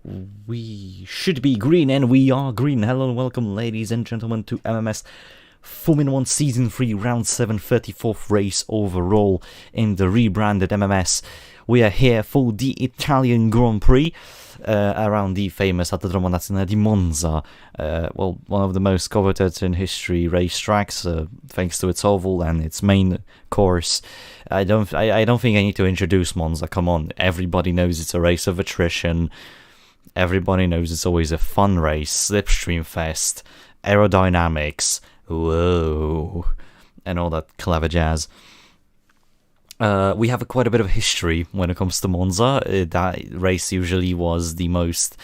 we should be green, and we are green. Hello and welcome, ladies and gentlemen, to MMS Formula 1 Season 3, Round 7, 34th race overall in the rebranded MMS. We are here for the Italian Grand Prix around the famous Autodromo Nazionale di Monza, well, one of the most coveted in history racetracks, thanks to its oval and its main course. I don't think I need to introduce Monza. Come on, everybody knows it's a race of attrition. Everybody knows it's always a fun race, slipstream fest, aerodynamics, whoa, and all that clever jazz. We have quite a bit of history when it comes to Monza. That race usually was the most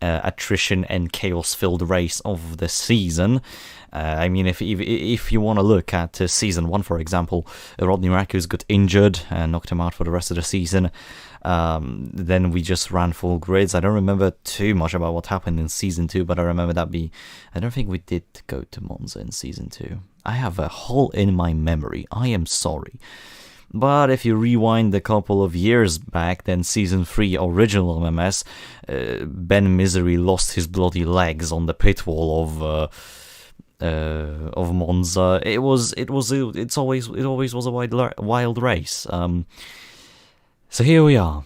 attrition and chaos-filled race of the season. I mean, if you want to look at Season 1, for example, Rodney Rakus got injured and knocked him out for the rest of the season. Then we just ran full grids. I don't remember too much about what happened in Season 2, but I remember I don't think we did go to Monza in Season 2. I have a hole in my memory. I am sorry. But if you rewind a couple of years back, then Season 3 original MMS, Ben Misery lost his bloody legs on the pit wall of Monza. It always was a wild race. So here we are.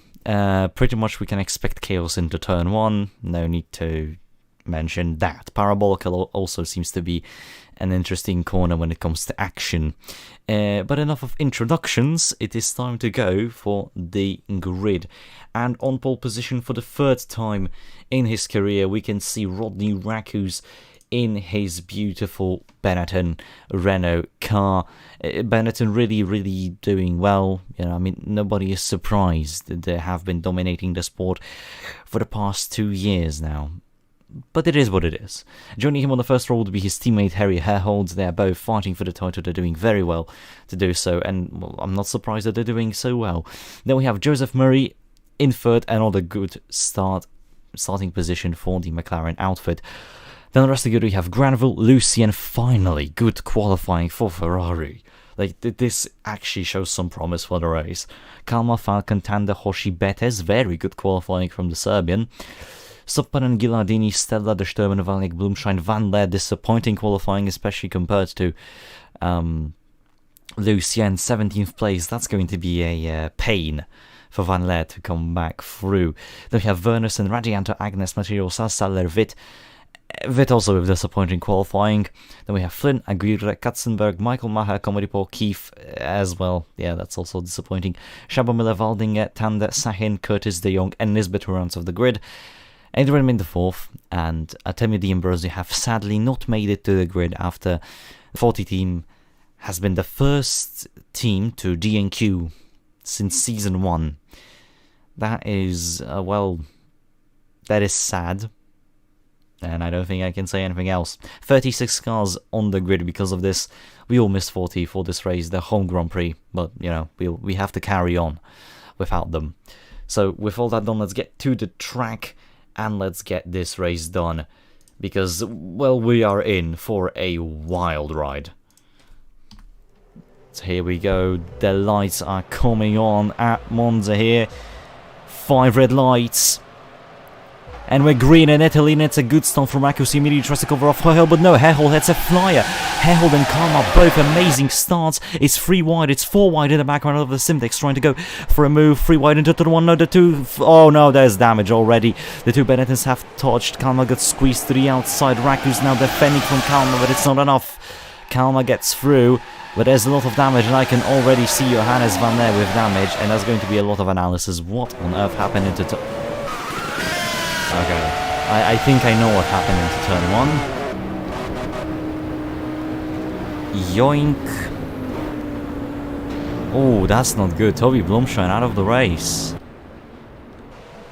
Pretty much we can expect chaos into turn 1. No need to mention that. Parabolica also seems to be an interesting corner when it comes to action. But enough of introductions, it is time to go for the grid. And on pole position for the third time in his career, we can see Rodney Rakus in his beautiful Benetton Renault car. Benetton really doing well. You know, I mean, nobody is surprised that they have been dominating the sport for the past 2 years now. But it is what it is. Joining him on the first row would be his teammate Harry Herholdt. They are both fighting for the title. They're doing very well to do so, and well, I'm not surprised that they're doing so well. Then we have Joseph Murray in third, another good starting position for the McLaren outfit. Then the rest of the good, we have Granville, Lucien, finally good qualifying for Ferrari. Like, this actually shows some promise for the race. Kalmar, Falcon, Tanda, Hoshi, Betes, very good qualifying from the Serbian. Soppanen, Gilardini, Stella, De Sturben, Valnek, Blumschein, Van Leer, disappointing qualifying, especially compared to Lucien, 17th place. That's going to be a pain for Van Leer to come back through. Then we have Wernersen, Radianto, Agnes, Material, Saller, Witt also with disappointing qualifying. Then we have Flynn, Aguirre, Katzenberg, Michael Maher, Comedy Keith as well. Yeah, that's also disappointing. Shabo Miller, Waldinger, Tande, Sahin, Curtis de Jong, and Nisbet who runs of the grid. Adrian in the fourth, and Artemio D'Ambrosio have sadly not made it to the grid after the 40 team has been the first team to DNQ since Season 1. That is, well, that is sad. And I don't think I can say anything else. 36 cars on the grid because of this. We all missed 40 for this race, the home Grand Prix. But, you know, we have to carry on without them. So, with all that done, let's get to the track. And let's get this race done. Because, well, we are in for a wild ride. So here we go. The lights are coming on at Monza here. 5 red lights. And we're green in Italy, and it's a good start from Rakus. He immediately tries to cover off Herholdt, but no, Herholdt hits a flyer. Herholdt and Kalmar, both amazing starts. It's 3 wide, it's 4 wide in the background of the Simtex, trying to go for a move. 3 wide into the 1, no, the 2. Oh no, there's damage already. The 2 Benettons have touched. Kalmar got squeezed to the outside. Rakus now defending from Kalmar, but it's not enough. Kalmar gets through, but there's a lot of damage, and I can already see Johannes Van Leer with damage, and there's going to be a lot of analysis. What on earth happened into Okay, I think I know what happened into turn 1. Yoink. Oh, that's not good. Toby Blumschein out of the race.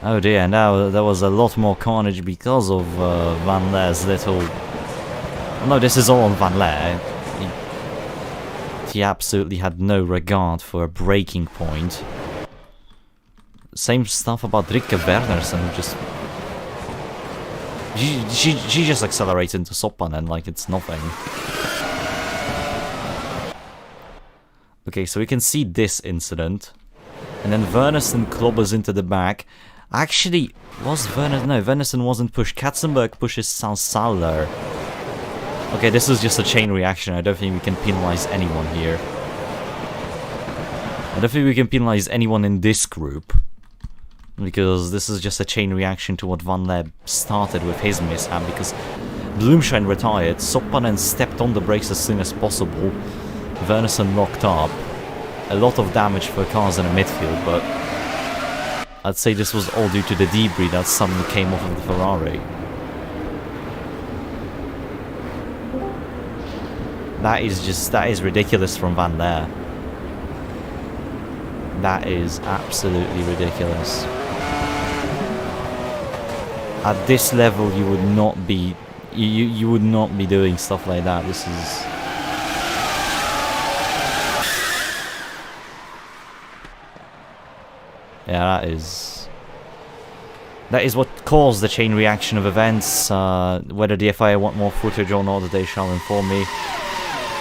Oh dear, and now there was a lot more carnage because of Van Leer's little... No, this is all on Van Leer. He absolutely had no regard for a breaking point. Same stuff about Rikke Wernersen, just... She just accelerates into Soppanen like it's nothing. Okay, so we can see this incident. And then Wernersen clobbers into the back. Actually, was Werner... No, Wernerson wasn't pushed. Katzenberg pushes Saller. Okay, this is just a chain reaction. I don't think we can penalize anyone here. I don't think we can penalize anyone in this group. Because this is just a chain reaction to what Van Leer started with his mishap. Because Bloomshine retired, Soppanen stepped on the brakes as soon as possible. Wernerson locked up. A lot of damage for cars in the midfield, but I'd say this was all due to the debris that suddenly came off of the Ferrari. That is ridiculous from Van Leer. That is absolutely ridiculous. At this level, you would not be, you would not be doing stuff like that. This is. Yeah, that is what caused the chain reaction of events. Whether the FIA want more footage or not, they shall inform me.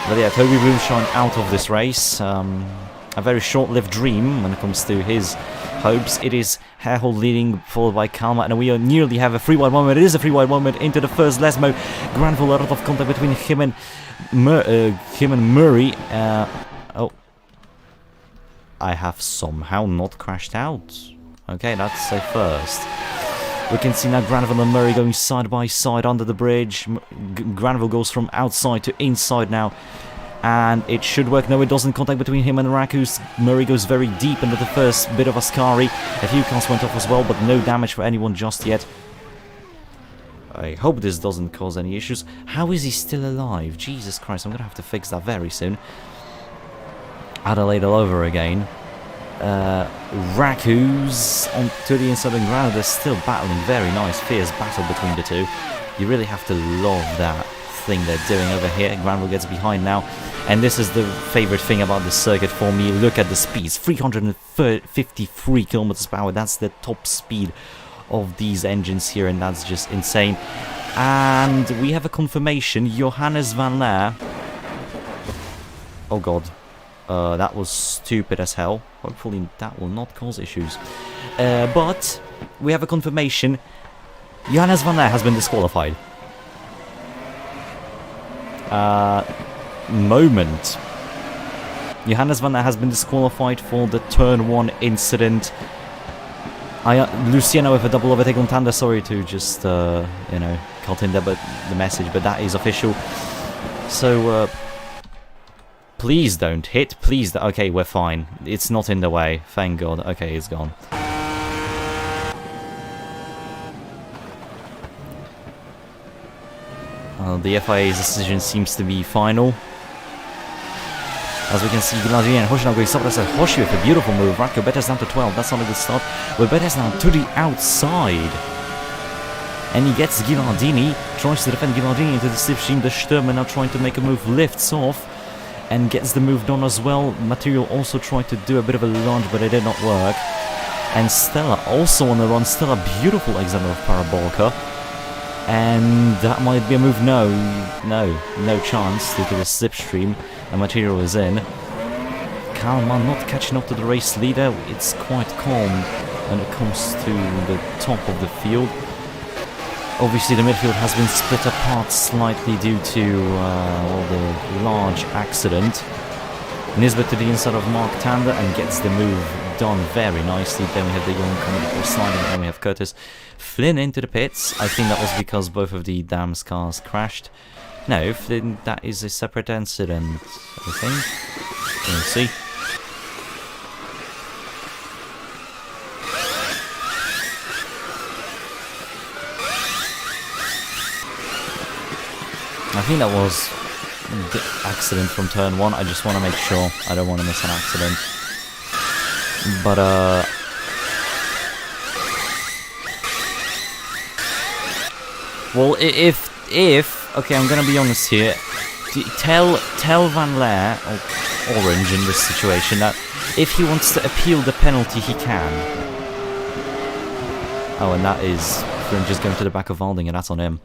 But yeah, Toby Bloomshine out of this race. A very short-lived dream when it comes to his hopes. It is Herhold leading, followed by Kalmar, and we nearly have a free wide moment. It is a free wide moment into the first Lesmo. Granville, a lot of contact between him and Murray. Oh. I have somehow not crashed out. Okay, that's a first. We can see now Granville and Murray going side by side under the bridge. Granville goes from outside to inside now. And it should work. No, it doesn't. Contact between him and Rakus. Murray goes very deep into the first bit of Ascari. A few cars went off as well, but no damage for anyone just yet. I hope this doesn't cause any issues. How is he still alive? Jesus Christ, I'm going to have to fix that very soon. Adelaide all over again. Rakus onto the inside and Granada. They're still battling. Very nice, fierce battle between the two. You really have to love that thing they're doing over here. Granville gets behind now, and this is the favorite thing about the circuit for me. Look at the speeds, 353 kilometers per hour. That's the top speed of these engines here, and that's just insane. And we have a confirmation. Johannes Van Leer. Oh god, that was stupid as hell. Hopefully that will not cause issues. But we have a confirmation. Johannes Van Leer has been disqualified. Moment. Johannes Van Leer has been disqualified for the turn 1 incident. Luciano with a double overtake on Tanda. Sorry to just, you know, cut in there, but the message, but that is official. So, please don't hit. Please. Okay, we're fine. It's not in the way. Thank God. Okay, it's gone. The FIA's decision seems to be final. As we can see, Ghilardi and Hoshi now going side. Hoshi with a beautiful move. Radko Bettas down to 12. That's not a good start. But Bettas now to the outside. And he gets Ghilardini. Tries to defend Ghilardini into the slipstream. The Sturmer now trying to make a move. Lifts off. And gets the move done as well. Material also tried to do a bit of a lunge, but it did not work. And Stella also on the run. Stella, beautiful example of Parabolica. And that might be a move. No chance due to the slipstream. And Material is in. Kalman not catching up to the race leader. It's quite calm when it comes to the top of the field. Obviously the midfield has been split apart slightly due to the large accident. Nisbet to the inside of Mark Tander and gets the move done very nicely. Then we have the young coming for sliding, and then we have Curtis Flynn into the pits. I think that was because both of the Dams cars crashed. No, Flynn, that is a separate incident, I think. We'll see. I think that was the accident from turn 1. I just want to make sure. I don't want to miss an accident. But, well, if okay, I'm gonna be honest here. Tell Van Leer, or Orange in this situation, that if he wants to appeal the penalty, he can. Oh, and that is Flynn just going to the back of Valding, and that's on him.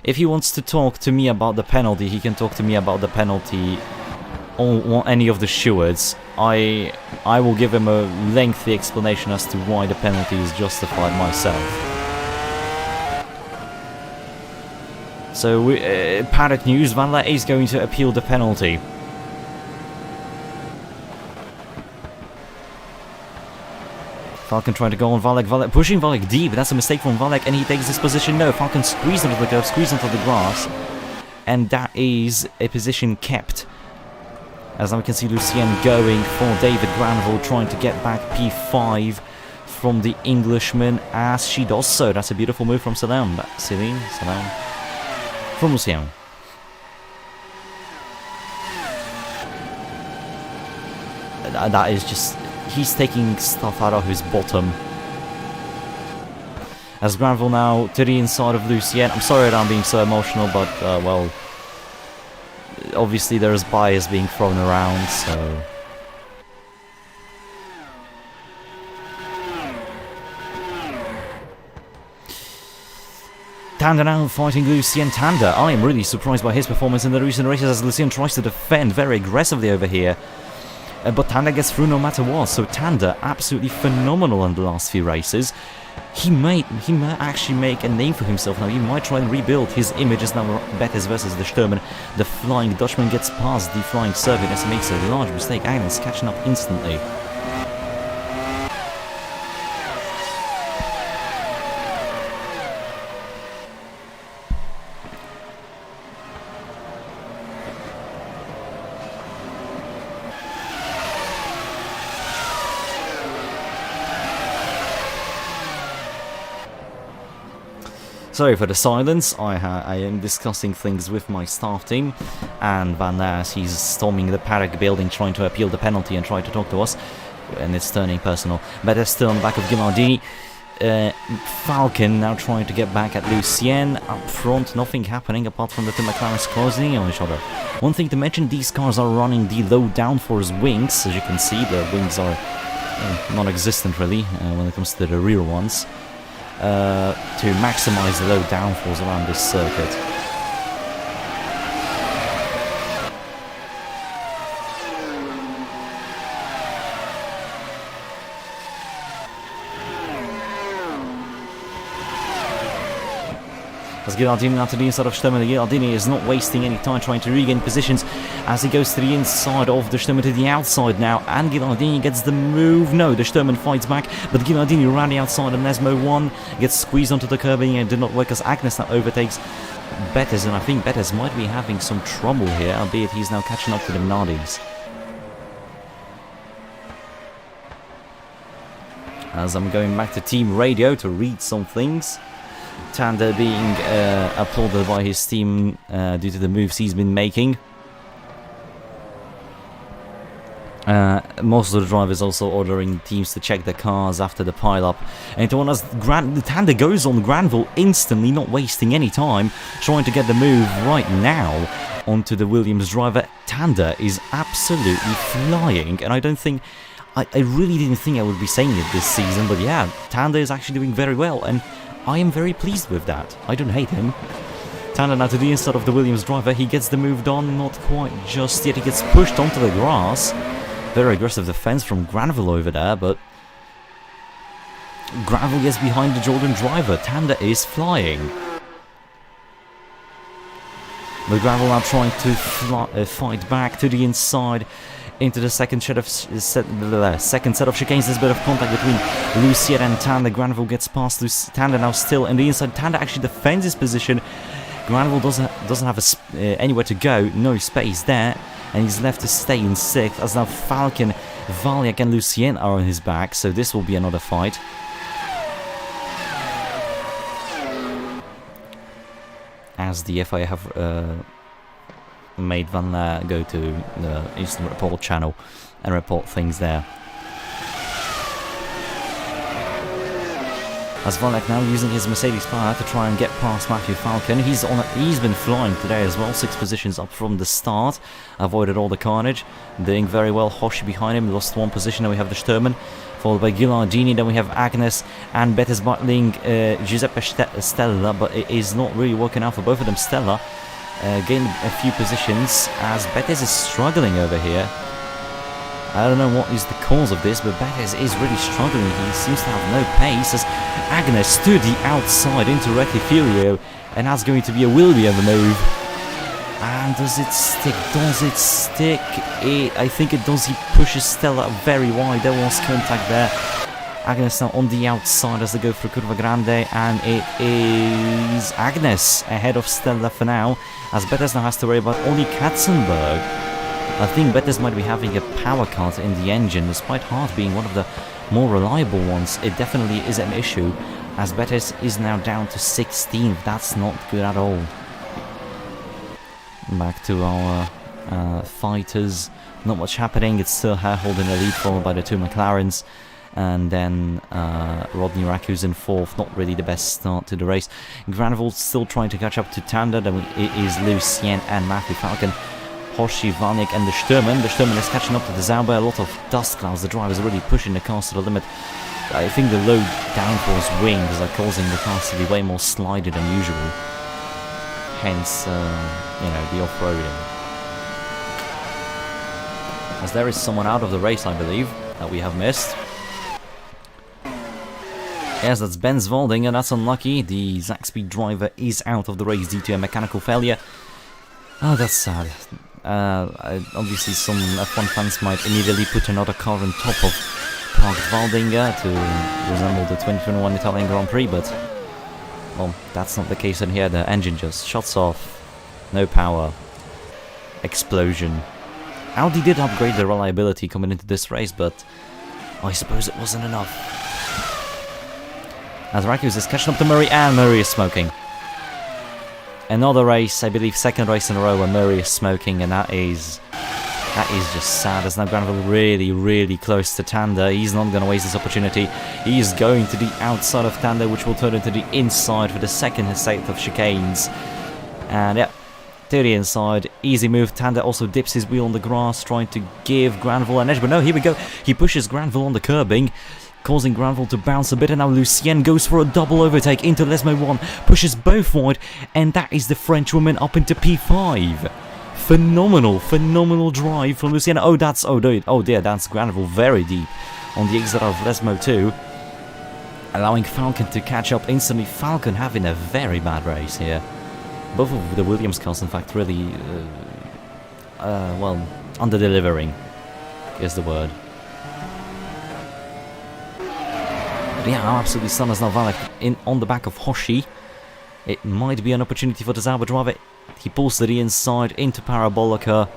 If he wants to talk to me about the penalty, he can talk to me about the penalty on any of the stewards, I will give him a lengthy explanation as to why the penalty is justified myself. So, paddock news, Van Der is going to appeal the penalty. Falcon trying to go on Valek, pushing Valek deep, that's a mistake from Valek, and he takes this position. No, Falcon squeezed into the curve, squeezed into the grass, and that is a position kept. As now we can see Lucien going for David Granville, trying to get back P5 from the Englishman as she does so. That's a beautiful move from Salam. From Lucien. That is just... he's taking stuff out of his bottom. As Granville now to the inside of Lucien. I'm sorry that I'm being so emotional, but, well... obviously there's bias being thrown around, so... Tanda now fighting Lucien. Tanda, I am really surprised by his performance in the recent races as Lucien tries to defend very aggressively over here. But Tanda gets through no matter what, so Tanda absolutely phenomenal in the last few races. He might actually make a name for himself now. He might try and rebuild his image as now Bettes versus the Sturman. The Flying Dutchman gets past the Flying Serbian as he makes a large mistake. Agnes catching up instantly. Sorry for the silence, I am discussing things with my staff team, and Van Ness, he's storming the paddock building trying to appeal the penalty and try to talk to us, and it's turning personal. Better still on the back of Gilardini. Falcon now trying to get back at Lucien. Up front, nothing happening apart from the two McLarens closing in on each other. One thing to mention, these cars are running the low downforce wings. As you can see, the wings are non-existent really when it comes to the rear ones. To maximize the low downforce around this circuit. As Gilardini now to the inside of Sturman, Gilardini is not wasting any time trying to regain positions as he goes to the inside of the Sturman to the outside now, and Gilardini gets the move. No, the Sturman fights back, but Gilardini ran the outside of Nesmo 1, gets squeezed onto the curbing and did not work as Agnes now overtakes Bettes, and I think Bettes might be having some trouble here, albeit he's now catching up to the Minardis. As I'm going back to team radio to read some things. Tanda being applauded by his team due to the moves he's been making. Most of the drivers also ordering teams to check their cars after the pile-up. And as Tanda goes on Granville instantly, not wasting any time, trying to get the move right now onto the Williams driver. Tanda is absolutely flying, and I don't think... I really didn't think I would be saying it this season, but yeah, Tanda is actually doing very well, and I am very pleased with that. I don't hate him. Tanda now to the inside of the Williams driver. He gets the move done, not quite just yet. He gets pushed onto the grass. Very aggressive defense from Granville over there, but Granville gets behind the Jordan driver. Tanda is flying. But Granville now trying to fight back to the inside into the second set of chicanes. There's a bit of contact between Lucien and Tanda. Granville gets past Tanda now still in the inside. Tanda actually defends his position. Granville doesn't have anywhere to go, no space there, and he's left to stay in 6th as now Falcon, Valiak and Lucien are on his back, so this will be another fight. As the FIA have made Van Laar go to the instant report channel and report things there. As Valek now using his Mercedes power to try and get past Matthew Falcon. He's been flying today as well, 6 positions up from the start, avoided all the carnage, doing very well. Hoshi behind him, lost 1 position. Then we have the Sturman, followed by Gilardini, then we have Agnes and Bettes battling Giuseppe Stella, but it is not really working out for both of them. Stella gain a few positions as Betes is struggling over here. I don't know what is the cause of this, but Betes is really struggling. He seems to have no pace as Agnes to the outside into Rectificio, and that's going to be a William move. And does it stick? Does it stick? I think it does. He pushes Stella very wide. There was contact there. Agnes now on the outside as they go through Curva Grande, and it is Agnes ahead of Stella for now, as Betes now has to worry about only Katzenberg. I think Betes might be having a power cut in the engine, despite Hart being one of the more reliable ones. It definitely is an issue, as Betes is now down to 16th. That's not good at all. Back to our fighters. Not much happening. It's still her holding the lead, followed by the two McLarens. And then Rodney Raku's in 4th. Not really the best start to the race. Granville still trying to catch up to Tanda. Then it is Lucien and Matthew Falcon. Hoshi, Vanek and the Sturman. The Sturman is catching up to the Zauber. A lot of dust clouds. The drivers are really pushing the cars to the limit. I think the low downforce wings are causing the cars to be way more slided than usual. Hence, you know, the off-roading. As there is someone out of the race, I believe, that we have missed. Yes, that's Ben Zwalding, and that's unlucky. The Zaxby driver is out of the race due to a mechanical failure. Oh, that's sad. Obviously, some F1 fans might immediately put another car on top of parked Waldinger to resemble the 2021 Italian Grand Prix, but well, that's not the case in here. The engine just shuts off, no power, explosion. Audi did upgrade the reliability coming into this race, but I suppose it wasn't enough. As Rakus is catching up to Murray, and Murray is smoking. Another race, I believe second race in a row where Murray is smoking, and that is just sad, as now Granville really close to Tanda. He's not going to waste this opportunity. He is going to the outside of Tanda, which will turn into the inside for the second set of chicanes. And yeah, to the inside, easy move. Tanda also dips his wheel on the grass, trying to give Granville an edge, but no, here we go. He pushes Granville on the curbing, causing Granville to bounce a bit, and now Lucien goes for a double overtake into Lesmo 1, pushes both wide, and that is the Frenchwoman up into P5. Phenomenal drive from Lucien. Oh dear, that's Granville very deep on the exit of Lesmo 2, allowing Falcon to catch up instantly. Falcon having a very bad race here. Both of the Williams cars, in fact, really, well, under-delivering is the word. But yeah, I'm absolutely stunned as now Valek on the back of Hoshi. It might be an opportunity for the Zauber driver. He pulls to the inside into Parabolica,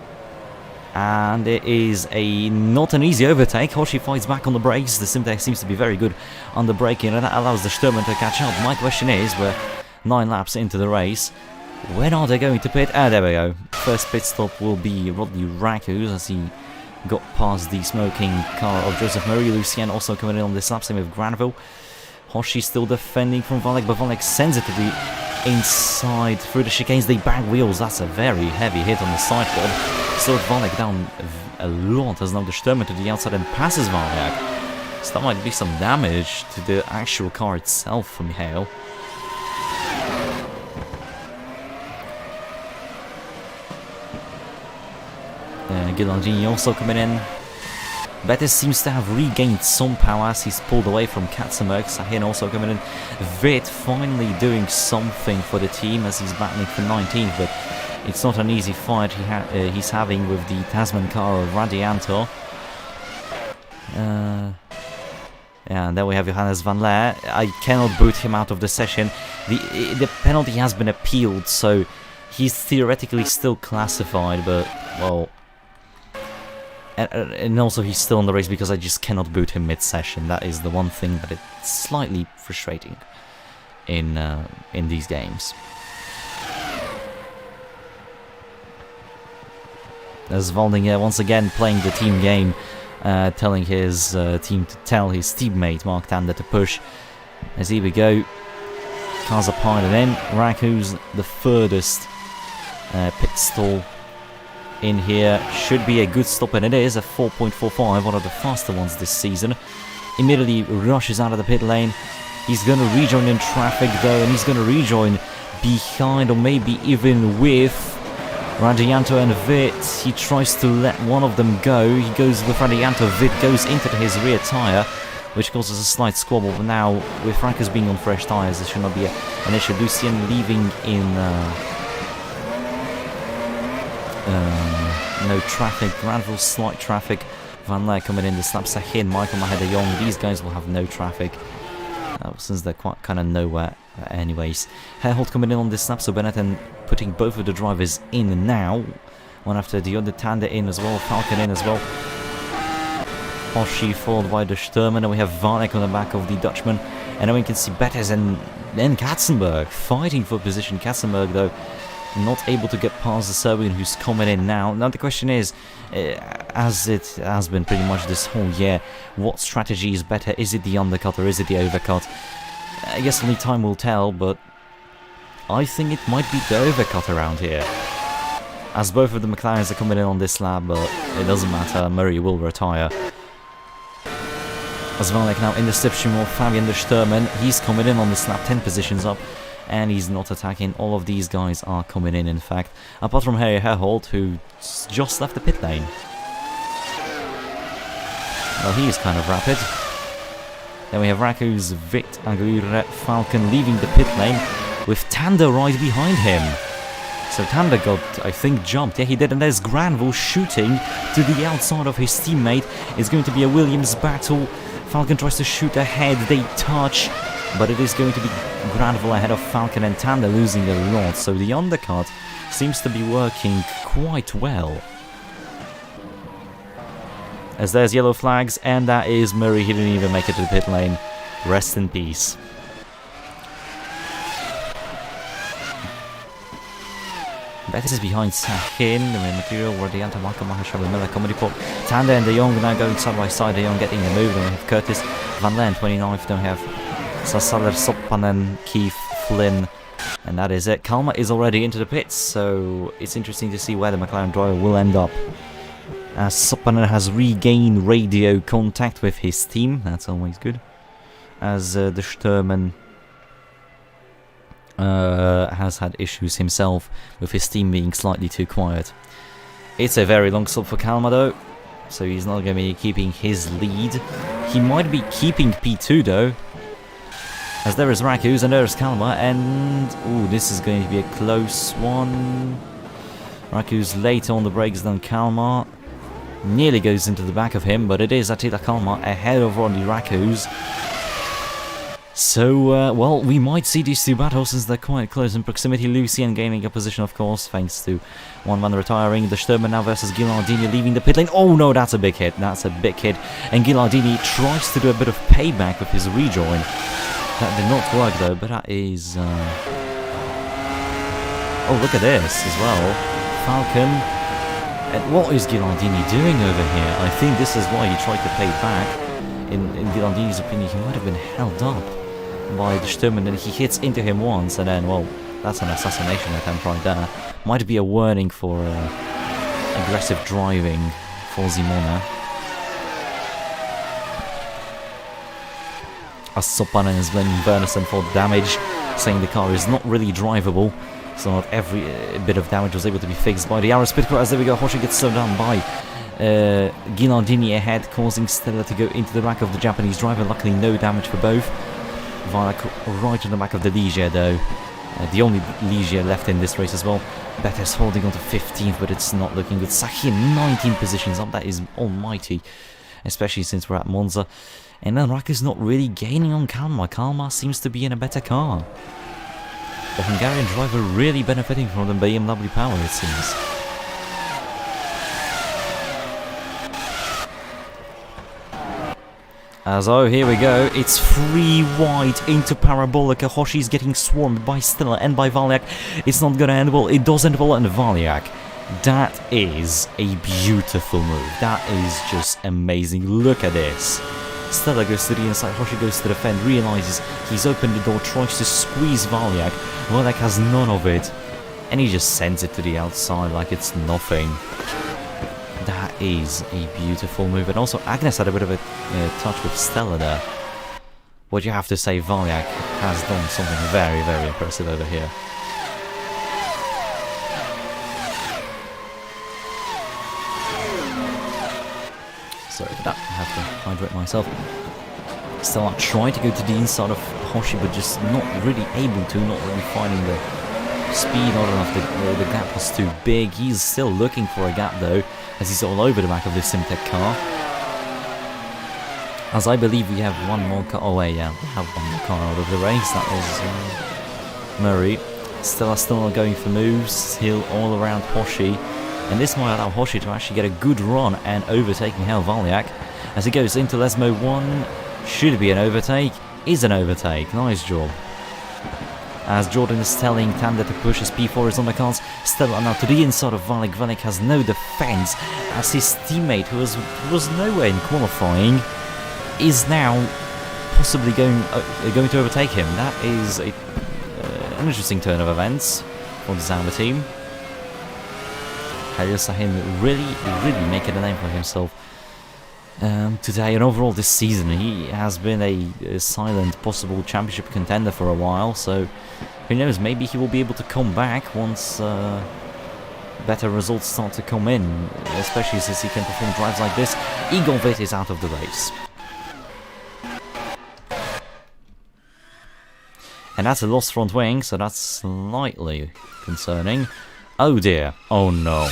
and it is not an easy overtake. Hoshi fights back on the brakes. The Simtek seems to be very good on the braking, and that allows the Sturman to catch up. My question is, we're 9 laps into the race, when are they going to pit? Ah, there we go. First pit stop will be Rodney Rakus as he got past the smoking car of Joseph Marie. Lucien also coming in on this lap, same with Granville. Hoshi still defending from Valek, but Valek sends it to the inside through the chicanes. They bang wheels. That's a very heavy hit on the side pod. Slowed Valek down a lot as now the Sturman to the outside and passes Valek. So that might be some damage to the actual car itself from Hale. Ghilandini also coming in. Betes seems to have regained some power as he's pulled away from Katzenberg. Sahin also coming in. Vit finally doing something for the team as he's battling for 19th, but it's not an easy fight he's having with the Tasman car of Radianto. Yeah, and there we have Johannes van Leer. I cannot boot him out of the session. The penalty has been appealed, so he's theoretically still classified, but, well... And also he's still in the race because I just cannot boot him mid-session. That is the one thing that is slightly frustrating in these games. As Waldinger once again playing the team game, telling his team to tell his teammate Mark Tanda to push. As here we go, cars are piling in. Raku's the furthest pit stall in here. Should be a good stop, and it is a 4.45, one of the faster ones this season. Immediately rushes out of the pit lane. He's going to rejoin in traffic though, and he's going to rejoin behind or maybe even with Radianto and Vit, he tries to let one of them go. He goes with Radianto, Vit goes into his rear tyre, which causes a slight squabble. But now, with Rackers being on fresh tyres, this should not be an issue. Lucien leaving in no traffic. Granville, slight traffic. Van Leer coming in, the slap Sahin, Michael Maher de Jong. These guys will have no traffic, since they're quite kind of nowhere. Anyways, Herhold coming in on this snap, so Benetton putting both of the drivers in now. One after the other, Tanda in as well, Falcon in as well. Hoshi followed by the Sturman, and we have Varnek on the back of the Dutchman. And then we can see Bettes and then Katzenberg fighting for position. Katzenberg, though, not able to get past the Serbian who's coming in now. Now the question is, as it has been pretty much this whole year, what strategy is better? Is it the undercut or is it the overcut? I guess only time will tell, but I think it might be the overcut around here, as both of the McLarens are coming in on this lap, but it doesn't matter, Murray will retire. As well, like now in the slipstream of Fabian de Sturman, he's coming in on this lap, 10 positions up, and he's not attacking. All of these guys are coming in fact, apart from Harry Herhold, who just left the pit lane. Well, he is kind of rapid. Then we have Rakus, Vit, Aguirre, Falcon leaving the pit lane with Tanda right behind him. So Tanda got, I think, jumped. Yeah, he did. And there's Granville shooting to the outside of his teammate. It's going to be a Williams battle. Falcon tries to shoot ahead. They touch. But it is going to be Granville ahead of Falcon and Tanda losing a lot. So the undercut seems to be working quite well. As there's yellow flags, and that is Murray. He didn't even make it to the pit lane. Rest in peace. Betis is behind Sahin, the material where the Antamaka Mahashaba Miller comedy pop. Tanda and De Jong now going side by side. De Jong getting the move. Then we have Curtis Van Leer 29th. Then we have Sasaler Soppanen, Keith, Flynn. And that is it. Kalmar is already into the pits, so it's interesting to see where the McLaren driver will end up. As Soppanen has regained radio contact with his team, that's always good. As the Sturman has had issues himself with his team being slightly too quiet. It's a very long stop for Kalmar though, so he's not going to be keeping his lead. He might be keeping P2 though, as there is Rakus and there is Kalmar, and ooh, this is going to be a close one. Rakus later on the brakes than Kalmar. Nearly goes into the back of him, but it is Attila Kalmar ahead of Rodney Rakus. So, well, we might see these two battles since they're quite close in proximity. Lucien gaining a position, of course, thanks to one man retiring. The Sturman now versus Gilardini leaving the pit lane. Oh no, that's a big hit. That's a big hit. And Gilardini tries to do a bit of payback with his rejoin. That did not work though, but that is... Oh, look at this as well. Falcon. And what is Gilardini doing over here? I think this is why he tried to pay back. In Gilardini's opinion, he might have been held up by the Sturman, and he hits into him once, and then, well, that's an assassination attempt right there. Might be a warning for aggressive driving for Simona. As Soppanen is blaming Wernersen for damage, saying the car is not really drivable. So not every bit of damage was able to be fixed by the Aris Pitco, as there we go, Hoshi gets slowed down by Gilardini ahead, causing Stella to go into the back of the Japanese driver. Luckily no damage for both. Varnak right on the back of the Ligier though. The only Ligier left in this race as well. Bettes holding on to 15th, but it's not looking good. Sahin 19 positions up, that is almighty, especially since we're at Monza. And then Raku's not really gaining on Kalmar. Kalmar seems to be in a better car. The Hungarian driver really benefiting from the BMW power, it seems. As oh, here we go, it's 3 wide into Parabolica. Hoshi's getting swarmed by Stella and by Valiak. It's not gonna end well, it does end well, and Valiak. That is a beautiful move. That is just amazing. Look at this. Stella goes to the inside, Hoshi goes to the fend, realizes he's opened the door, tries to squeeze Valiak. Valiak has none of it, and he just sends it to the outside like it's nothing. That is a beautiful move. And also Agnes had a bit of a touch with Stella there. What you have to say, Valiak has done something very, very impressive over here. Sorry for that, I have to hydrate myself. Still, I try to go to the inside of Hoshi, but just not really able to, not really finding the speed, not enough. The gap was too big. He's still looking for a gap though, as he's all over the back of this Simtek car. As I believe we have one more car. Oh wait, yeah, we have one more car out of the race. That is Murray. Still not going for moves. Still all around Hoshi, and this might allow Hoshi to actually get a good run and overtaking Hel Valiak as he goes into Lesmo 1. Should be an overtake. Is an overtake. Nice job. As Jordan is telling Tanda to push, his P4 is on the cards. Stella now to the inside of Valiak. Valiak has no defense as his teammate, who was nowhere in qualifying, is now possibly going to overtake him. That is an interesting turn of events for the Zama team. Halil Sahin really making a name for himself today, and overall this season he has been a silent possible championship contender for a while, so who knows, maybe he will be able to come back once better results start to come in, especially since he can perform drives like this. Igor Vitt is out of the race. And that's a lost front wing, so that's slightly concerning. Oh dear, oh no.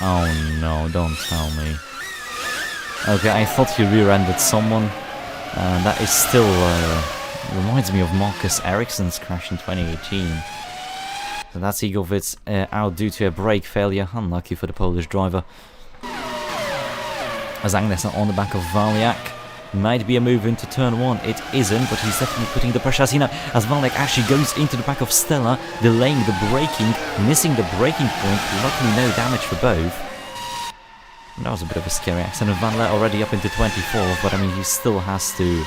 Oh no, don't tell me. Okay, I thought he rear-ended someone. That is still reminds me of Marcus Ericsson's crash in 2018. So that's Igor Vitt out due to a brake failure. Unlucky for the Polish driver. As Agnes on the back of Valiak. Might be a move into turn 1. It isn't, but he's definitely putting the pressure. As Valiak actually goes into the back of Stella, delaying the braking, missing the braking point. Luckily, no damage for both. That was a bit of a scary accident. Van Leer already up into 24th, but I mean, he still has to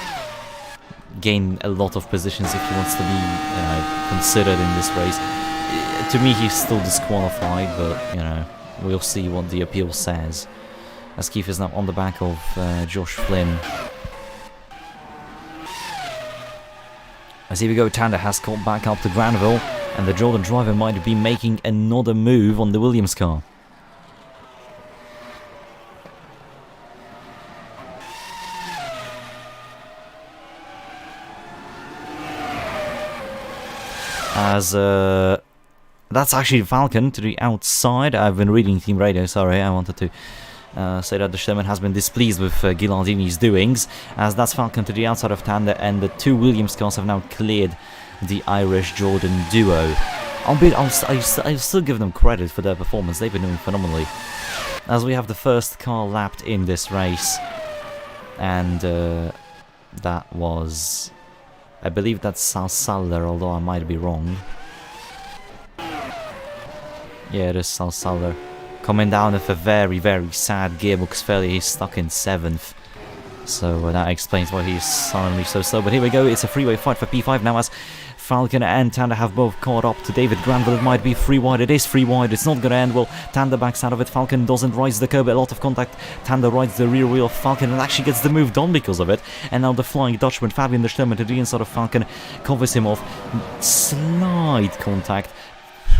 gain a lot of positions if he wants to be, considered in this race. To me, he's still disqualified, but we'll see what the appeal says. As Keith is now on the back of Josh Flynn. As here we go, Tanda has caught back up to Granville, and the Jordan driver might be making another move on the Williams car. As that's actually Falcon to the outside. I've been reading Team Radio, sorry, I wanted to say that the Sherman has been displeased with Ghilardini's doings, as that's Falcon to the outside of Tanda, and the two Williams cars have now cleared the Irish-Jordan duo. Albeit, I'll still give them credit for their performance. They've been doing phenomenally. As we have the first car lapped in this race, and that was, I believe that's Salsaller, although I might be wrong. Yeah, it is Salsaller. Coming down with a very, very sad gearbox failure. He's stuck in 7th. So that explains why he's suddenly so slow. But here we go. It's a freeway fight for P5 now, as Falcon and Tanda have both caught up to David Granville. It might be free wide. It is free wide. It's not going to end well. Tanda backs out of it. Falcon doesn't rise the curb. A lot of contact. Tanda rides the rear wheel of Falcon and actually gets the move done because of it. And now the Flying Dutchman, Fabian de Sturman, to the inside of Falcon, covers him off. Slight contact.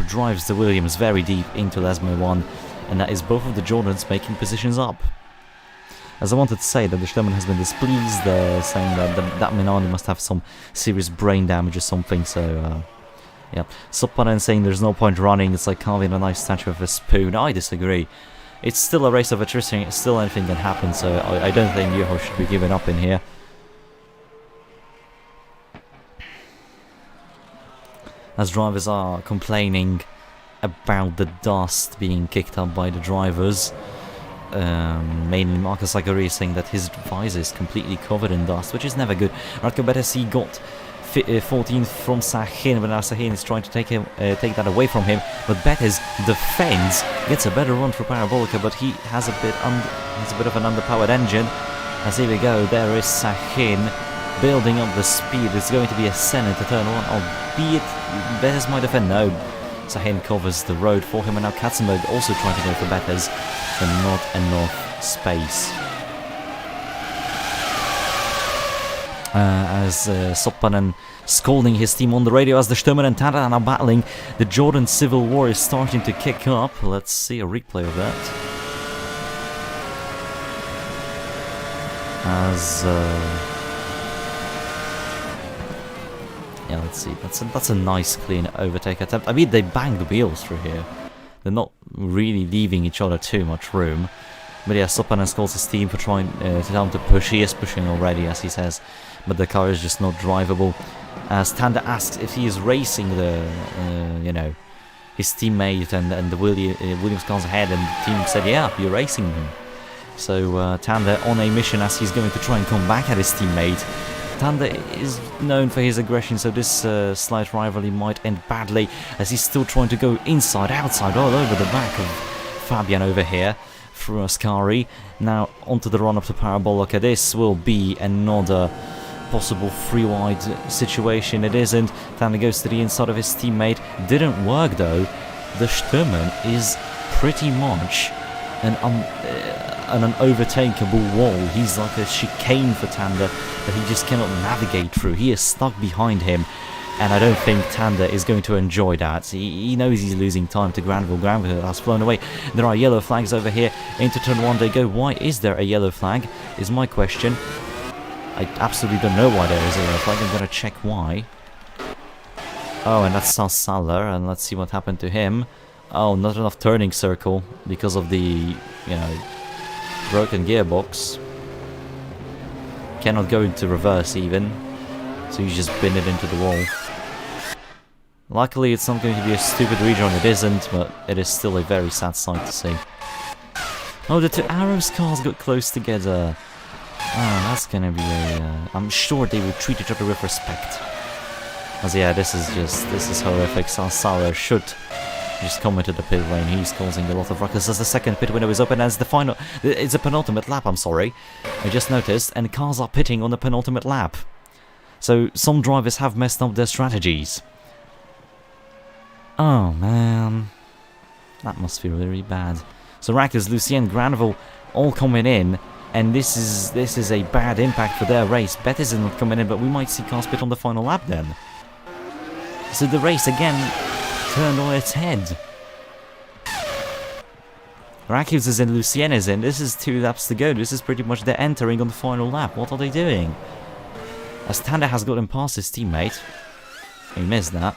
Drives the Williams very deep into Lesmo 1. And that is both of the Jordans making positions up. As I wanted to say that the Sturman has been displeased, saying that Minardi must have some serious brain damage or something, so yeah. Sopanen saying there's no point running, it's like carving a nice statue of a spoon. I disagree. It's still a race of attrition, still anything can happen, so I don't think Yoho should be giving up in here. As drivers are complaining about the dust being kicked up by the drivers. Mainly Marcus Zachary is saying that his visor is completely covered in dust, which is never good. Radko Betesi got 14th from Sahin, but now Sahin is trying to take that away from him. But Betes defends, gets a better run for Parabolica, but he has a bit of an underpowered engine. As here we go, there is Sahin building up the speed. It's going to be a Senna to turn 1, albeit Betes might defend. No. Sahin covers the road for him, and now Katzenberg also trying to go for Betes, but not enough space. As Soppanen scolding his team on the radio, as the Sturman and Tanda are now battling. The Jordan Civil War is starting to kick up. Let's see a replay of that. As yeah, let's see. That's a nice clean overtake attempt. I mean, they bang the wheels through here. They're not really leaving each other too much room. But yeah, Sopanen calls his team for trying to tell him to push. He is pushing already, as he says, but the car is just not drivable. As Tanda asks if he is racing the, you know, his teammate and the Williams car's ahead, and the team said, yeah, you're racing him. So Tanda on a mission as he's going to try and come back at his teammate. Tanda is known for his aggression, so this slight rivalry might end badly as he's still trying to go inside, outside, all over the back of Fabian over here through Ascari. Now onto the run up to Parabolica. This will be another possible free wide situation. It isn't. Tanda goes to the inside of his teammate. Didn't work though. The Sturman is pretty much an overtakeable wall. He's like a chicane for Tanda that he just cannot navigate through. He is stuck behind him, and I don't think Tanda is going to enjoy that. He knows he's losing time to Granville. Granville has flown away. There are yellow flags over here. Into turn one they go. Why is there a yellow flag is my question. I absolutely don't know why there is a yellow flag. I'm going to check why. Oh, and that's Salsaller, and let's see what happened to him. Oh, not enough turning circle because of the, you know, broken gearbox. Cannot go into reverse even, so you just bin it into the wall. Luckily it's not going to be a stupid regen, it isn't, but it is still a very sad sight to see. Oh, the two Arrows cars got close together. Oh, that's gonna be a... I'm sure they will treat each other with respect. As yeah, this is horrific. Salsaller should just come into the pit lane. He's causing a lot of ruckus as the second pit window is open, as the final... It's a penultimate lap, I'm sorry. I just noticed, and cars are pitting on the penultimate lap. So some drivers have messed up their strategies. Oh man, that must feel really bad. So Rackers, Lucien, Granville all coming in, and this is a bad impact for their race. Bettis is not coming in, but we might see cars pit on the final lap then. So the race again turned on its head. Rackers is in, Lucien is in. This is 2 laps to go. This is pretty much they're entering on the final lap. What are they doing? As Tanda has gotten past his teammate. He missed that.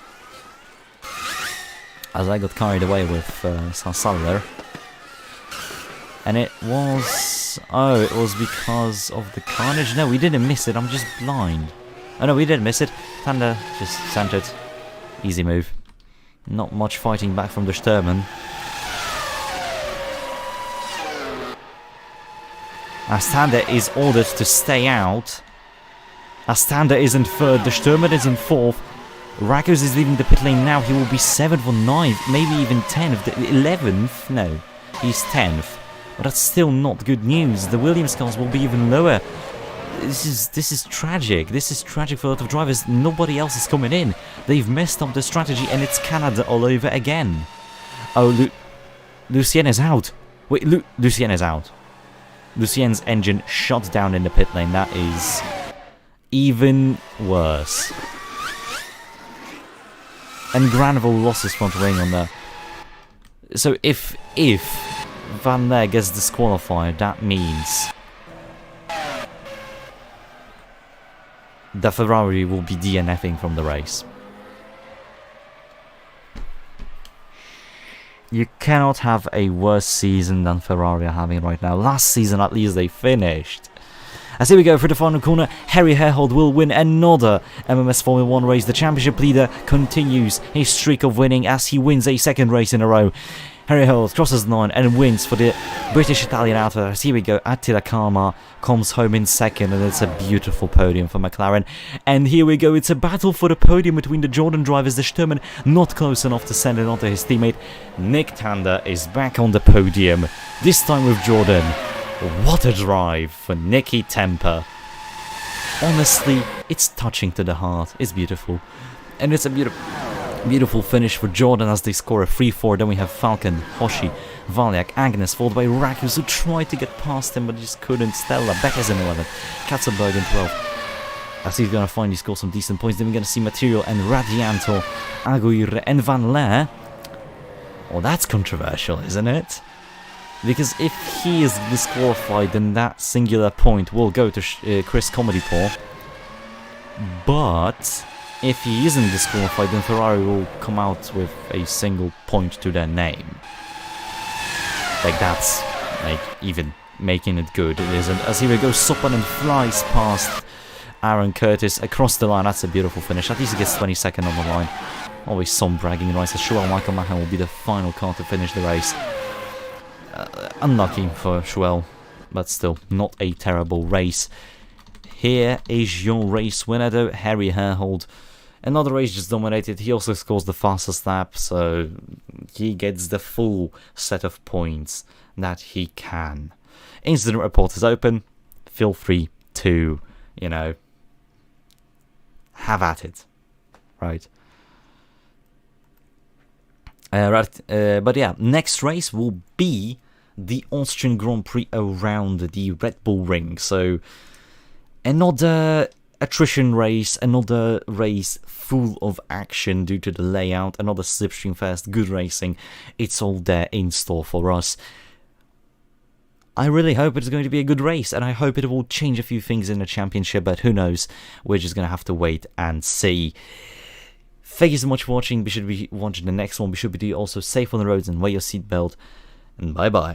As I got carried away with Salsaller. And it was... Oh, it was because of the carnage? No, we didn't miss it. I'm just blind. Oh no, we didn't miss it. Tanda just centered. Easy move. Not much fighting back from the Sturman. As Tanda is ordered to stay out. As Tanda is in third, the Sturman is in fourth. Rakos is leaving the pit lane now. He will be 7th or 9th, maybe even 10th. 11th? No, he's 10th. But that's still not good news. The Williams cars will be even lower. This is tragic. This is tragic for a lot of drivers. Nobody else is coming in. They've messed up the strategy, and it's Canada all over again. Oh, Lucien is out. Wait, Lucien is out. Lucien's engine shut down in the pit lane. That is even worse. And Granville lost his front wing on there. So if Van Leer gets disqualified, that means the Ferrari will be DNFing from the race. You cannot have a worse season than Ferrari are having right now. Last season at least they finished. As here we go for the final corner, Harry Herhold will win another MMS Formula 1 race. The championship leader continues his streak of winning as he wins a second race in a row. Harry Herhold crosses the line and wins for the British-Italian outfit. As here we go, Attila Kalmar comes home in second, and it's a beautiful podium for McLaren. And here we go, it's a battle for the podium between the Jordan drivers. The Sturman not close enough to send it onto his teammate. Nick Tanda is back on the podium, this time with Jordan. What a drive for Nicky Temper. Honestly, it's touching to the heart. It's beautiful. And it's a beautiful finish for Jordan as they score a 3-4. Then we have Falcon, Hoshi, Valiak, Agnes, followed by Rakus, who tried to get past him but just couldn't. Stella, Becker's in 11th, Katzenberg in 12th. As he's going to finally score some decent points. Then we're going to see Material and Radianto, Aguirre and Van Leer. Well, that's controversial, isn't it? Because if he is disqualified, then that singular point will go to Chris Comedy Paw. But if he isn't disqualified, then Ferrari will come out with a single point to their name. Like, that's like even making it good. It isn't. As here we go, Sopanen flies past Aaron Curtis across the line. That's a beautiful finish. At least he gets 22nd on the line. Always some bragging rights. As Schuel Michael Mahan will be the final car to finish the race. Unlucky for Schuel, but still not a terrible race. Here is your race winner though, Harry Herhold. Another race just dominated. He also scores the fastest lap, so he gets the full set of points that he can. Incident report is open. Feel free to, you know, have at it, right? But yeah, next race will be the Austrian Grand Prix around the Red Bull Ring. So another attrition race, another race full of action due to the layout, another slipstream fest, good racing. It's all there in store for us. I really hope it's going to be a good race, and I hope it will change a few things in the championship, but who knows? We're just going to have to wait and see. Thank you so much for watching. Be sure to be watching the next one. Be sure to be also safe on the roads and wear your seatbelt. And bye-bye.